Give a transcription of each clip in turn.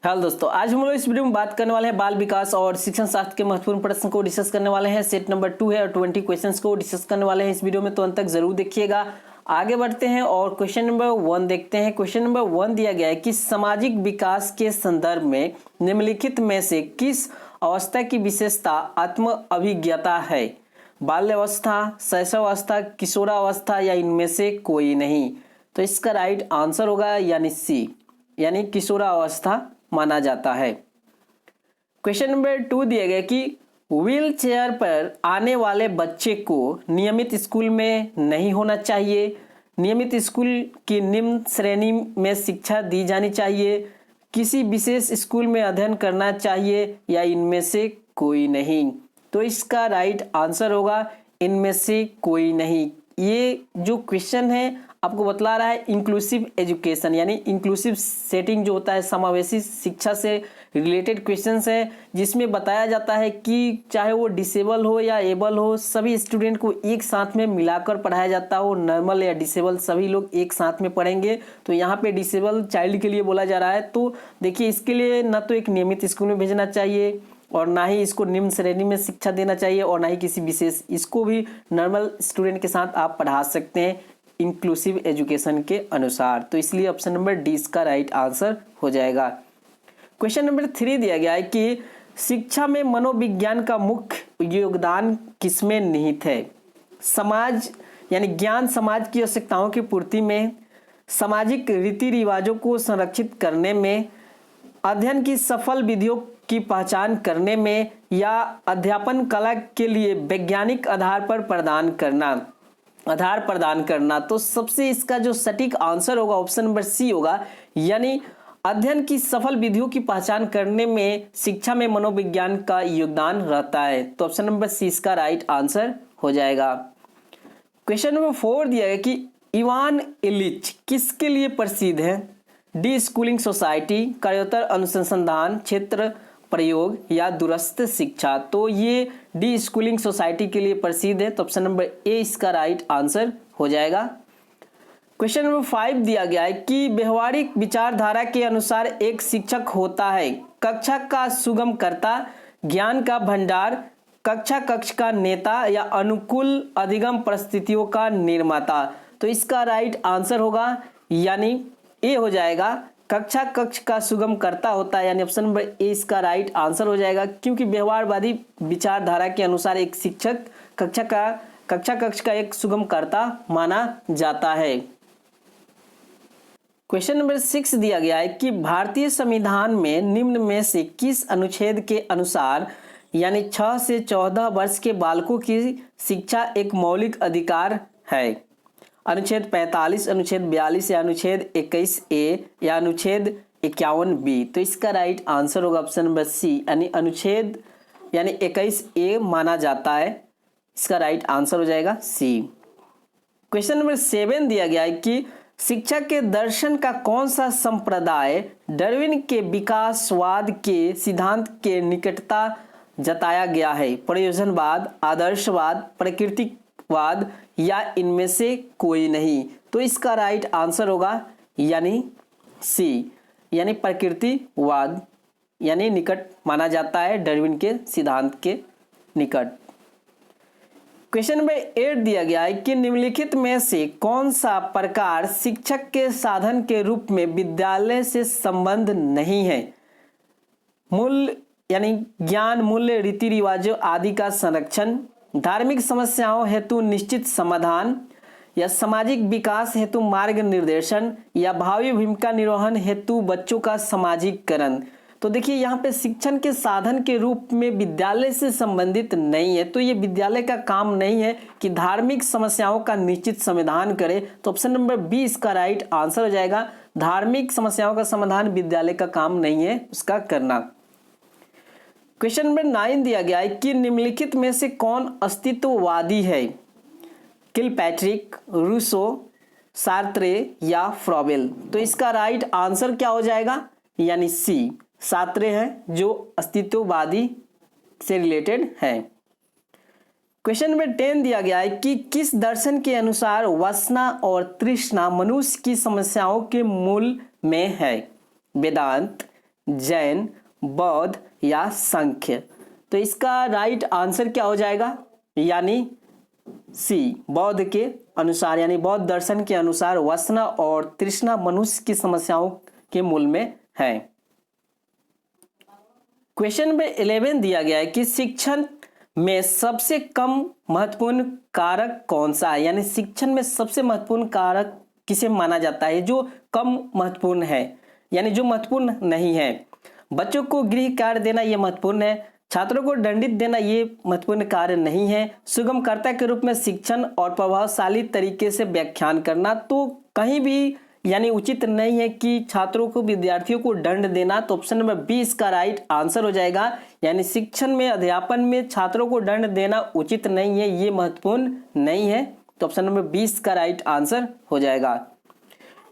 Hello दोस्तों, आज हम लोग इस वीडियो में बात करने वाले हैं बाल विकास और शिक्षण शास्त्र के महत्वपूर्ण प्रश्न को डिस्कस करने वाले हैं। सेट नंबर 2 है और 20 क्वेश्चंस को डिस्कस करने वाले हैं इस वीडियो में, तो अंत तक जरूर देखिएगा। आगे बढ़ते हैं और क्वेश्चन नंबर 1 देखते हैं। क्वेश्चन नंबर 1 दिया गया है कि सामाजिक विकास के संदर्भ में निम्नलिखित में से किस अवस्था की विशेषता आत्म अभिज्ञता है? बाल्यावस्था, शैशवावस्था, किशोरावस्था या इनमें से कोई नहीं? तो इसका राइट आंसर होगा यानी सी, यानी किशोरावस्था माना जाता है। क्वेश्चन नंबर 2 दिया गया कि व्हील चेयर पर आने वाले बच्चे को नियमित स्कूल में नहीं होना चाहिए। नियमित स्कूल की निम्न श्रेणी में शिक्षा दी जानी चाहिए, किसी विशेष स्कूल में अध्ययन करना चाहिए या इनमें से कोई नहीं? तो इसका राइट आंसर होगा इनमें से कोई नहीं। ये जो क्वेश्चन है आपको बतला रहा है इंक्लूसिव एजुकेशन, यानी इंक्लूसिव सेटिंग जो होता है, समावेशी शिक्षा से रिलेटेड क्वेश्चंस है, जिसमें बताया जाता है कि चाहे वो डिसेबल हो या एबल हो, सभी स्टूडेंट को एक साथ में मिलाकर पढ़ाया जाता हो। नॉर्मल या डिसेबल सभी लोग एक साथ में पढ़ेंगे। तो यहाँ पे डिसेबल चाइल्ड के लिए बोला जा रहा है। तो देखिए, इसके लिए न तो एक नियमित स्कूल में भेजना चाहिए और ना ही इसको निम्न श्रेणी में शिक्षा देना चाहिए और ना ही किसी विशेष, इसको भी नॉर्मल स्टूडेंट के साथ आप पढ़ा सकते हैं इंक्लूसिव एजुकेशन के अनुसार। तो इसलिए ऑप्शन नंबर डी इसका राइट आंसर हो जाएगा। क्वेश्चन नंबर 3 दिया गया है कि शिक्षा में मनोविज्ञान का मुख्य योगदान किसमें निहित है? समाज यानी ज्ञान समाज की आवश्यकताओं की पूर्ति में, सामाजिक रीति रिवाजों को संरक्षित करने में, अध्ययन की सफल विधियों की पहचान करने में या अध्यापन कला के लिए वैज्ञानिक आधार प्रदान करना। तो सबसे इसका जो सटीक आंसर होगा ऑप्शन नंबर सी होगा, यानी अध्ययन की सफल विधियों की पहचान करने में शिक्षा में मनोविज्ञान का योगदान रहता है। तो ऑप्शन नंबर सी इसका राइट आंसर हो जाएगा। क्वेश्चन नंबर 4 दिया गया कि इवान इलिच किसके लिए प्रसिद्ध है? डी स्कूलिंग सोसाइटी, कार्योत्तर अनुसंधान क्षेत्र, प्रयोग या दूरस्थ शिक्षा। तो ये डी स्कूलिंग सोसाइटी के लिए प्रसिद्ध है। तो ऑप्शन नंबर ए इसका राइट आंसर हो जाएगा। क्वेश्चन नंबर 5 दिया गया है कि व्यवहारिक विचारधारा के अनुसार एक शिक्षक होता है कक्षा का सुगमकर्ता, ज्ञान का भंडार, कक्ष का नेता या अनुकूल अधिगम परिस्थितियों का निर्माता। तो इसका राइट आंसर होगा यानी ए हो जाएगा, कक्ष का सुगमकर्ता होता है, यानी ऑप्शन नंबर ए इसका राइट आंसर हो जाएगा। क्योंकि व्यवहारवादी विचारधारा के अनुसार एक शिक्षक कक्ष का एक सुगमकर्ता माना जाता है। क्वेश्चन नंबर 6 दिया गया है कि भारतीय संविधान में निम्न में से किस अनुच्छेद के अनुसार, यानी 6 से 14 वर्ष के बालकों की शिक्षा एक मौलिक अधिकार है? अनुच्छेद 45, अनुच्छेद 42 या अनुच्छेद 21A या अनुच्छेद 51B। तो इसका राइट आंसर होगा ऑप्शन नंबर सी, यानी अनुच्छेद 21A माना जाता है। इसका राइट आंसर हो जाएगा सी। क्वेश्चन नंबर 7 दिया गया है कि शिक्षा के दर्शन का कौन सा संप्रदाय डार्विन के विकासवाद के सिद्धांत के निकटता जताया गया है? प्रयोजनवाद, आदर्शवाद, प्रकृतिवाद या इनमें से कोई नहीं? तो इसका राइट आंसर होगा यानी सी, यानी प्रकृतिवाद, यानी निकट माना जाता है डार्विन के सिद्धांत के निकट। क्वेश्चन नंबर 8 दिया गया है कि निम्नलिखित में से कौन सा प्रकार शिक्षक के साधन के रूप में विद्यालय से संबंध नहीं है? मूल्य यानी ज्ञान, मूल्य, रीति रिवाजों आदि का संरक्षण, धार्मिक समस्याओं हेतु निश्चित समाधान या सामाजिक विकास हेतु मार्ग निर्देशन या भावी भूमिका निर्वहन हेतु बच्चों का सामाजिकरण। तो देखिए, यहाँ पे शिक्षण के साधन के रूप में विद्यालय से संबंधित नहीं है, तो ये विद्यालय का काम नहीं है कि धार्मिक समस्याओं का निश्चित समाधान करे। तो ऑप्शन नंबर बी इसका राइट आंसर हो जाएगा। धार्मिक समस्याओं का समाधान विद्यालय का काम नहीं है उसका करना। क्वेश्चन नंबर 9 दिया गया है कि निम्नलिखित में से कौन अस्तित्ववादी है? किलपैट्रिक, रूसो, सार्त्रे या फ्रॉबेल। तो इसका राइट आंसर क्या हो जाएगा? यानी सी, सार्त्रे है जो अस्तित्ववादी से रिलेटेड है। क्वेश्चन नंबर 10 दिया गया है कि किस दर्शन के अनुसार वासना और तृष्णा मनुष्य की समस्याओं के मूल में है? वेदांत, जैन, बौद्ध या सांख्य। तो इसका राइट आंसर क्या हो जाएगा, यानी सी, बौद्ध के अनुसार, यानी बौद्ध दर्शन के अनुसार वासना और तृष्णा मनुष्य की समस्याओं के मूल में है। क्वेश्चन नंबर 11 दिया गया है कि शिक्षण में सबसे कम महत्वपूर्ण कारक कौन सा है, यानी शिक्षण में सबसे महत्वपूर्ण कारक किसे माना जाता है, जो कम महत्वपूर्ण है, यानी जो महत्वपूर्ण नहीं है। बच्चों को गृह कार्य देना ये महत्वपूर्ण है, छात्रों को दंडित देना ये महत्वपूर्ण कार्य नहीं है, सुगमकर्ता के रूप में शिक्षण और प्रभावशाली तरीके से व्याख्यान करना तो कहीं भी यानी उचित नहीं है कि छात्रों को, विद्यार्थियों को दंड देना। तो ऑप्शन नंबर बी इसका राइट आंसर हो जाएगा, यानी शिक्षण में, अध्यापन में छात्रों को दंड देना उचित नहीं है, ये महत्वपूर्ण नहीं है। तो ऑप्शन नंबर 20 का राइट आंसर हो जाएगा।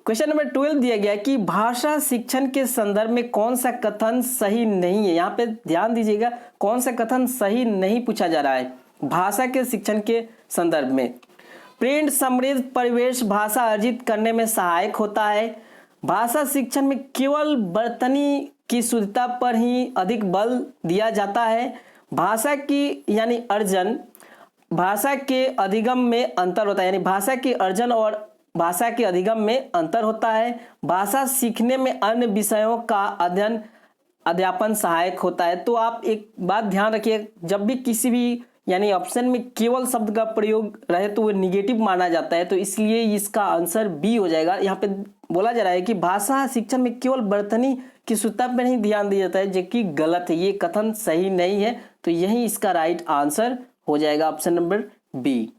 क्वेश्चन नंबर 12 दिया गया कि भाषा शिक्षण के संदर्भ में कौन सा कथन सही नहीं है। यहाँ पे ध्यान दीजिएगा, कौन सा कथन सही नहीं पूछा जा रहा है भाषा के शिक्षण के संदर्भ में। प्रिंट समृद्ध परिवेश भाषा अर्जित करने में सहायक होता है। भाषा शिक्षण में केवल वर्तनी की शुद्धता पर ही अधिक बल दिया जाता है। भाषा की यानी अर्जन, भाषा के अधिगम में अंतर होता है, यानी भाषा के अर्जन और भाषा के अधिगम में अंतर होता है। भाषा सीखने में अन्य विषयों का अध्ययन, अध्यापन सहायक होता है। तो आप एक बात ध्यान रखिए, जब भी किसी भी यानी ऑप्शन में केवल शब्द का प्रयोग रहे तो वो निगेटिव माना जाता है, तो इसलिए इसका आंसर बी हो जाएगा। यहाँ पे बोला जा रहा है कि भाषा शिक्षण में केवल वर्तनी की शुद्धता पर नहीं ध्यान दिया जाता है, जो कि गलत है, ये कथन सही नहीं है। तो यही इसका राइट आंसर हो जाएगा, option number B.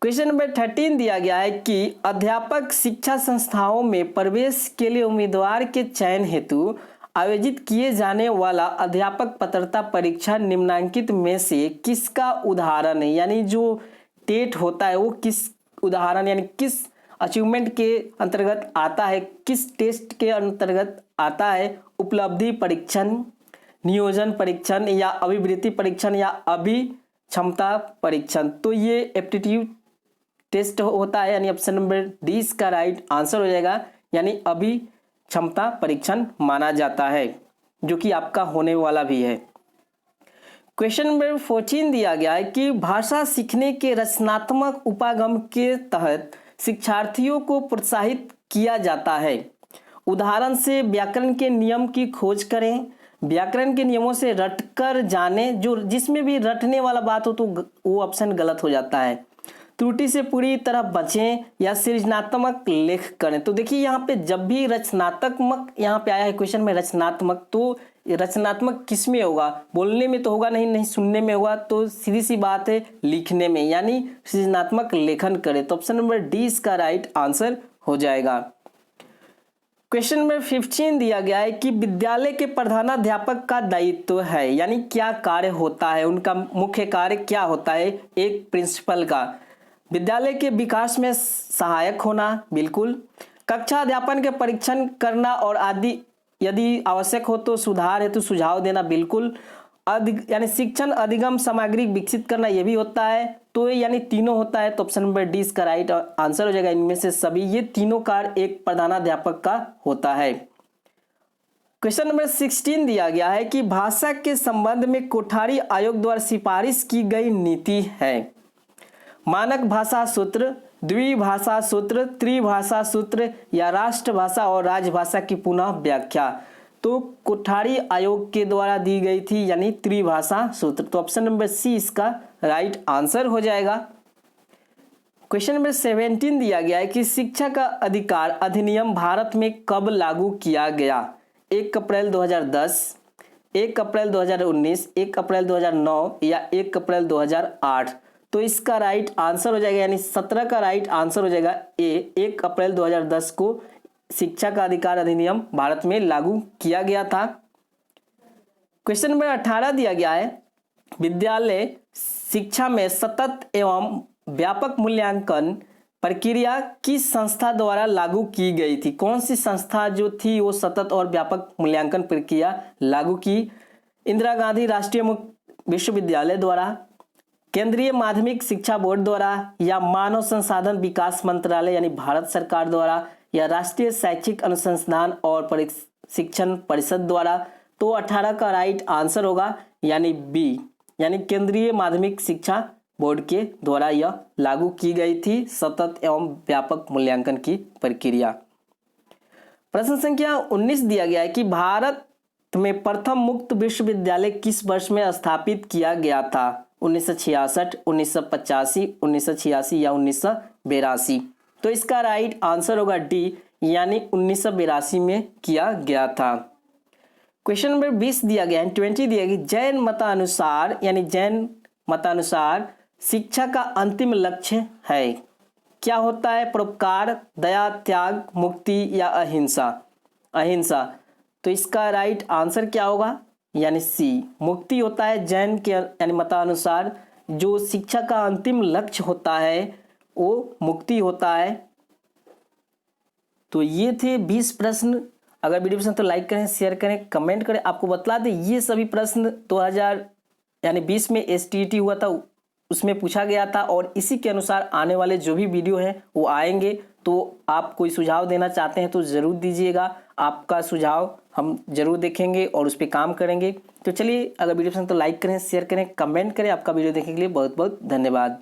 Question number 13 दिया गया है कि अध्यापक शिक्षा संस्थाओं में प्रवेश के लिए उम्मीदवार के चयन हेतु आयोजित किए जाने वाला अध्यापक पात्रता परीक्षा निम्नांकित में से किसका उदाहरण है, यानी जो टेट होता है वो किस उदाहरण यानी किस अचीवमेंट के अंतर्गत आता है, किस टेस्ट के अंतर्गत आता है। उपलब्धि परीक्षण, नियोजन परीक्षण या अभिवृत्ति परीक्षण या अभिक्षमता परीक्षण। तो ये एप्टीट्यूड टेस्ट होता है, यानी ऑप्शन नंबर डी इसका राइट आंसर हो जाएगा, यानी अभिक्षमता परीक्षण माना जाता है, जो कि आपका होने वाला भी है। क्वेश्चन नंबर 14 दिया गया है कि भाषा सीखने के रचनात्मक उपागम के तहत शिक्षार्थियों को प्रोत्साहित किया जाता है। उदाहरण से व्याकरण के नियम की खोज करें, व्याकरण के नियमों से रटकर जाने, जो जिसमें भी रटने वाला बात हो तो वो ऑप्शन गलत हो जाता है। त्रुटि से पूरी तरह बचें या सृजनात्मक लेख करें। तो देखिए यहाँ पे जब भी रचनात्मक यहाँ पे आया है क्वेश्चन में रचनात्मक, तो रचनात्मक किस में होगा, बोलने में तो होगा नहीं सुनने में होगा, तो सीधी सी बात है लिखने में, यानी सृजनात्मक लेखन करें। तो ऑप्शन नंबर डी इसका राइट आंसर हो जाएगा। क्वेश्चन नंबर 15 दिया गया है कि विद्यालय के प्रधानाध्यापक का दायित्व है, यानी क्या कार्य होता है, उनका मुख्य कार्य क्या होता है एक प्रिंसिपल का। विद्यालय के विकास में सहायक होना, बिल्कुल। कक्षा अध्यापन के परीक्षण करना और आदि यदि आवश्यक हो तो सुधार हेतु सुझाव देना, बिल्कुल। यानी शिक्षण अधिगम सामग्री विकसित करना, ये भी होता है। तो यानी तीनों होता है। तो ऑप्शन नंबर डी इसका राइट आंसर हो जाएगा। इनमें से सभी ये तीनों कार्य एक प्रधानाध्यापक का होता है। क्वेश्चन नंबर 16 दिया गया है कि भाषा के संबंध में कोठारी आयोग द्वारा सिफारिश की गई नीति है। मानक भाषा सूत्र, द्विभाषा सूत्र, त्रिभाषा सूत्र या राष्ट्रभाषा और राजभाषा की पुनः व्याख्या। तो कोठारी आयोग के द्वारा दी गई थी, यानी त्रिभाषा सूत्र। तो ऑप्शन नंबर सी इसका राइट आंसर हो जाएगा। क्वेश्चन नंबर 17 दिया गया है कि शिक्षा का अधिकार अधिनियम भारत में कब लागू किया गया। 1 अप्रैल 2010, 1 अप्रैल 2019, 1 अप्रैल 2009 या 1 अप्रैल 2008। तो इसका राइट आंसर हो जाएगा, यानी 17 का राइट आंसर हो जाएगा ए। 1 अप्रैल 2010 को शिक्षा का अधिकार अधिनियम भारत में लागू किया गया था। क्वेश्चन नंबर 18 दिया गया है, विद्यालय शिक्षा में सतत एवं व्यापक मूल्यांकन प्रक्रिया किस संस्था द्वारा लागू की गई थी। कौन सी संस्था जो थी वो सतत और व्यापक मूल्यांकन प्रक्रिया लागू की। इंदिरा गांधी राष्ट्रीय मुक्त विश्वविद्यालय द्वारा, केंद्रीय माध्यमिक शिक्षा बोर्ड द्वारा या मानव संसाधन विकास मंत्रालय यानी भारत सरकार द्वारा या राष्ट्रीय शैक्षिक अनुसंधान और प्रशिक्षण परिषद द्वारा, तो 18 का राइट आंसर होगा यानी बी, यानी केंद्रीय माध्यमिक शिक्षा बोर्ड के द्वारा यह लागू की गई थी सतत एवं व्यापक मूल्यांकन की प्रक्रिया। प्रश्न संख्या 19 दिया गया है कि भारत में प्रथम मुक्त विश्वविद्यालय किस वर्ष में स्थापित किया गया था? 1966, 1985, 1986 या 1982? तो इसका राइट आंसर होगा डी, यानी 1982 में किया गया था। क्वेश्चन नंबर 20 दिया गया है, 20 दिया गया, जैन मतानुसार यानी जैन मतानुसार शिक्षा का अंतिम लक्ष्य है, क्या होता है? परोपकार, दया, त्याग, मुक्ति या अहिंसा? अहिंसा। तो इसका राइट आंसर क्या होगा? यानी सी, मुक्ति होता है जैन के यानी मतानुसार जो शिक्षा का अंतिम लक्ष्य होता है वो मुक्ति होता है। तो ये थे 20 प्रश्न। अगर वीडियो पसंद तो लाइक करें, शेयर करें, कमेंट करें। आपको बतला दें ये सभी प्रश्न 2020 में STET हुआ था उसमें पूछा गया था और इसी के अनुसार आने वाले जो भी वीडियो हैं वो आएंगे। तो आप कोई सुझाव देना चाहते हैं तो ज़रूर दीजिएगा, आपका सुझाव हम जरूर देखेंगे और उस पर काम करेंगे। तो चलिए, अगर वीडियो पसंद तो लाइक करें, शेयर करें, कमेंट करें। आपका वीडियो देखने के लिए बहुत बहुत धन्यवाद।